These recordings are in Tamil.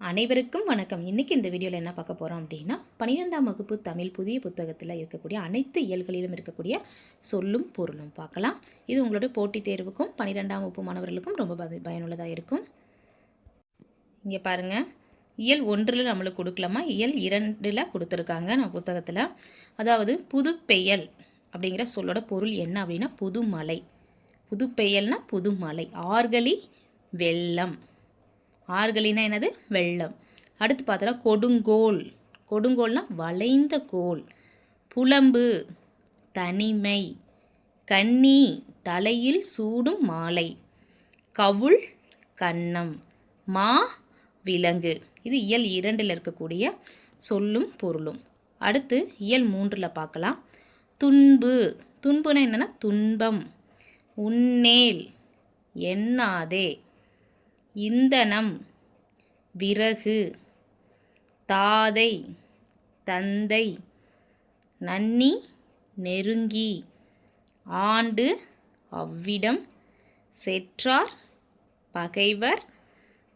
அனைவருக்கும் வணக்கம். இன்றைக்கி இந்த வீடியோவில் என்ன பார்க்க போகிறோம் அப்படின்னா 12ஆம் வகுப்பு தமிழ் புதிய புத்தகத்தில் இருக்கக்கூடிய அனைத்து இயல்களிலும் இருக்கக்கூடிய சொல்லும் பொருளும் பார்க்கலாம். இது உங்களுடைய போட்டித் தேர்வுக்கும் 12ஆம் வகுப்பு மாணவர்களுக்கும் ரொம்ப பயனுள்ளதாக இருக்கும். இங்கே பாருங்கள், இயல் 1 நம்மளுக்கு கொடுக்கலாமா, இயல் 2 கொடுத்துருக்காங்க நம்ம புத்தகத்தில். அதாவது புதுப்பெயல் அப்படிங்கிற சொல்லோட பொருள் என்ன அப்படின்னா புதுமலை. புதுப்பெயல்னா புதுமலை. ஆர்கலி வெள்ளம். ஆர்கலினா என்னது? வெள்ளம். அடுத்து பார்த்தோன்னா கொடுங்கோல். கொடுங்கோல்னா வளைந்த கோல். புலம்பு தனிமை. கன்னி தலையில் சூடும் மாலை. கவுள் கன்னம். மா விலங்கு. இது இயல் 2 இருக்கக்கூடிய சொல்லும் பொருளும். அடுத்து இயல் 3 பார்க்கலாம். துன்பு. துன்புனா என்னென்னா துன்பம். உன்னேல் எண்ணாதே. இந்தனம் விறகு. தாதை தந்தை. நன்னி நெருங்கி. ஆண்டு அவ்விடம். செற்றார் பகைவர்.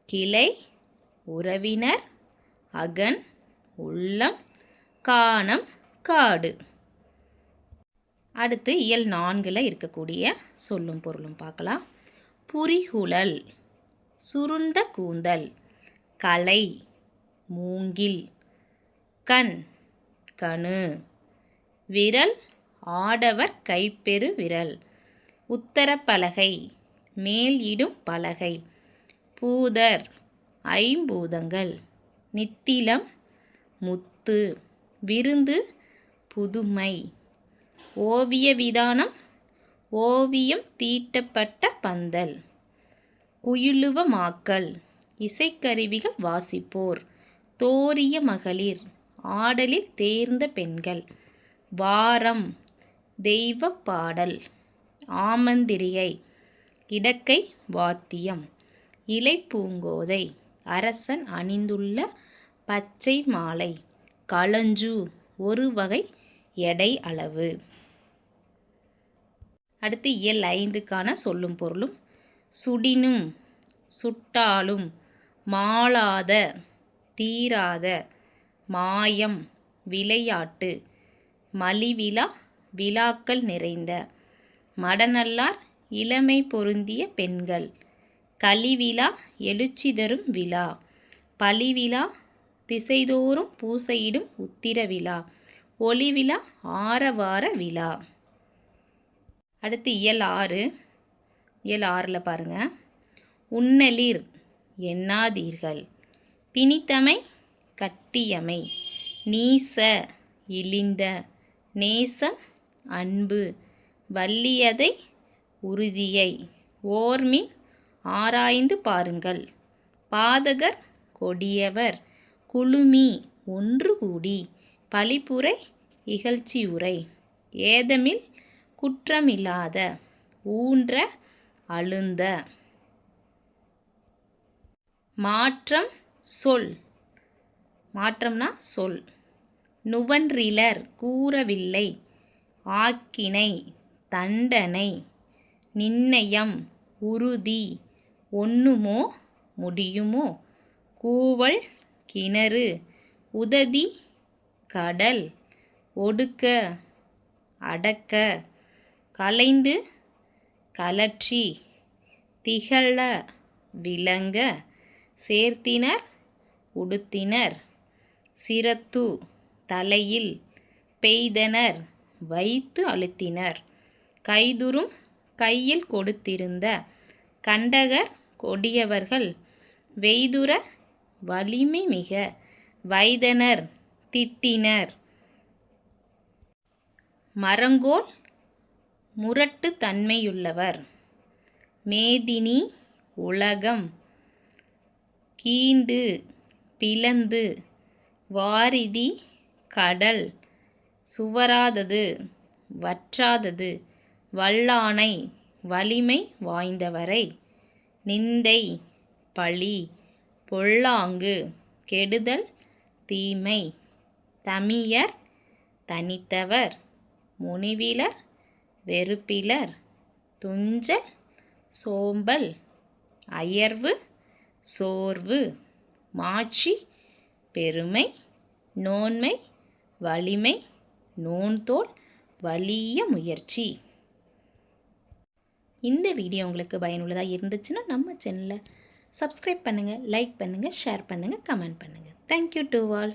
கிளை உறவினர். அகன் உள்ளம். காணம் காடு. அடுத்து இயல் 4 இருக்கக்கூடிய சொல்லும் பொருளும் பார்க்கலாம். புரிகுழல் சுருண்ட கூந்தல். கலை மூங்கில். கண் கணு. விரல் ஆடவர் கைப்பெரு விரல். உத்தரப்பலகை மேல் இடும் பலகை. பூதர் ஐம்பூதங்கள். நித்திலம் முத்து. விருந்து புதுமை. ஓவிய விதானம் ஓவியம் தீட்டப்பட்ட பந்தல். குயிலுவமாக்கல் இசைக்கருவிகள் வாசிப்போர். தோரிய மகளிர் ஆடலில் தேர்ந்த பெண்கள். வாரம் தெய்வ பாடல். ஆமந்திரிகை இடக்கை வாத்தியம். இலை பூங்கோதை அரசன் அணிந்துள்ள பச்சை மாலை. களஞ்சு ஒரு வகை எடை அளவு. அடுத்து இயல் 5 சொல்லும் பொருளும். சுடினும் சுட்டாலும். மாளாத தீராத. மாயம் விளையாட்டு. மலிவிழா விழாக்கள் நிறைந்த. மடநல்லார் இளமை பொருந்திய பெண்கள். கலிவிழா எழுச்சி தரும் விழா. பலிவிழா திசைதோறும் பூசையிடும் உத்திர விழா. ஒளிவிழா ஆரவார விழா. அடுத்து இயல் 6. இயல் 6 பாருங்கள். உன்னலிர் எண்ணாதீர்கள். பிணித்தமை கட்டியமை. நீச இழிந்த. நேசம் அன்பு. வல்லியதை உறுதியை. ஓர்மின் ஆராய்ந்து பாருங்கள். பாதகர் கொடியவர். குழுமி ஒன்று கூடி. பழிப்புரை இகழ்ச்சியுரை. ஏதமில் குற்றமில்லாத. ஊன்ற அழுந்த. மாற்றம் சொல். மாற்றம்னா சொல். நுவன்றிலர் கூறவில்லை. ஆக்கினை தண்டனை. நிர்ணயம் உறுதி. ஒண்ணுமோ முடியுமோ. கூவல் கிணறு. உததி கடல். ஒடுக்க அடக்க. கலைந்து கலற்றி. திகழ விளங்க. சேர்த்தினர் உடுத்தினர். சிரத்து தலையில். பெய்தனர் வைத்து அழுத்தினர். கைதுறும் கையில் கொடுத்திருந்த. கண்டகர் கொடியவர்கள். வெய்துற வலிமை மிக. வைதனர் திட்டினர். மரங்கோல் முரட்டு தன்மையுள்ளவர். மேதினி உலகம். கீண்டு பிளந்து. வாரிதி கடல். சுவராதது வற்றாதது. வல்லானை வலிமை வாய்ந்தவரை. நிந்தை பழி. பொல்லாங்கு கெடுதல் தீமை. தமியர் தனித்தவர். முனிவிலர் வெறுப்பிலர். துஞ்சல் சோம்பல். அயர்வு சோர்வு. மாட்சி பெருமை நோன்மை வலிமை நோன்தோள் வலிய முயற்சி. இந்த வீடியோ உங்களுக்கு பயனுள்ளதாக இருந்துச்சுன்னா நம்ம சேனலை சப்ஸ்கிரைப் பண்ணுங்கள், லைக் பண்ணுங்கள், ஷேர் பண்ணுங்கள், கமெண்ட் பண்ணுங்கள். Thank you to all.